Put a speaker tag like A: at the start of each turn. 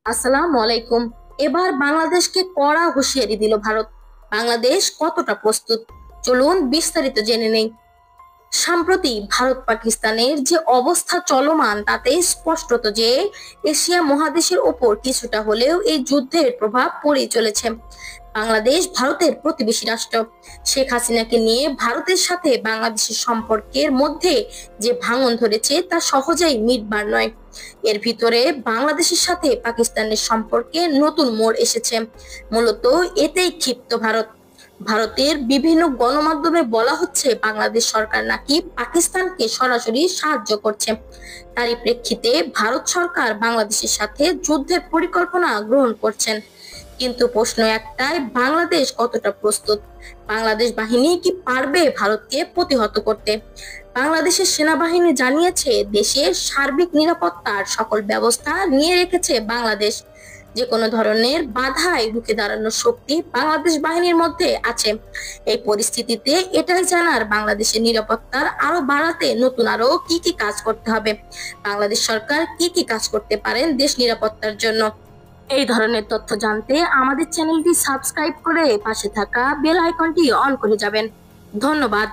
A: আসসালামু আলাইকুম। এবার বাংলাদেশকে কড়া হুঁশিয়ারি দিল ভারত। বাংলাদেশ কতটা প্রস্তুত, চলুন বিস্তারিত জেনে নেই। সম্প্রতি ভারত পাকিস্তানের যে অবস্থা চলমান তাতে স্পষ্টত যে এশিয়া মহাদেশের ওপর কিছুটা হলেও এই যুদ্ধের প্রভাব পড়ে চলেছে। বাংলাদেশ ভারতের প্রতিবেশী রাষ্ট্র। শেখ হাসিনাকে নিয়ে ভারতের সাথে বাংলাদেশের সম্পর্কের মধ্যে যে ভাঙন ধরেছে তা সহজেই মিটবার নয়। এর ভিতরে বাংলাদেশের সাথে পাকিস্তানের সম্পর্কে নতুন মোড় এসেছে। মূলত এতেই ক্ষিপ্ত ভারত। ভারতের বিভিন্ন গণমাধ্যমে বলা হচ্ছে বাংলাদেশ সরকার নাকি পাকিস্তানকে সরাসরি সাহায্য করছে। তারই প্রেক্ষিতে ভারত সরকার বাংলাদেশের সাথে যুদ্ধের পরিকল্পনা গ্রহণ করছেন। কিন্তু প্রশ্ন একটাই, বাংলাদেশ কতটা প্রস্তুত? বাংলাদেশ বাহিনী কি পারবে ভারতকে প্রতিহত করতে? বাংলাদেশের সেনাবাহিনী জানিয়েছে দেশের সার্বিক নিরাপত্তার সকল ব্যবস্থা নিয়ে রেখেছে বাংলাদেশ। যে কোনো ধরনের বাধায় রুখে দাঁড়ানোর শক্তি বাংলাদেশ বাহিনীর মধ্যে আছে। এই পরিস্থিতিতে এটাই জানার বাংলাদেশের নিরাপত্তার আরো বাড়াতে নতুন আরো কি কি কাজ করতে হবে, বাংলাদেশ সরকার কি কি কাজ করতে পারেন দেশ নিরাপত্তার জন্য। এই ধরনের তথ্য জানতে আমাদের চ্যানেলটি সাবস্ক্রাইব করে পাশে থাকা বেল আইকনটি অন করে যাবেন। ধন্যবাদ।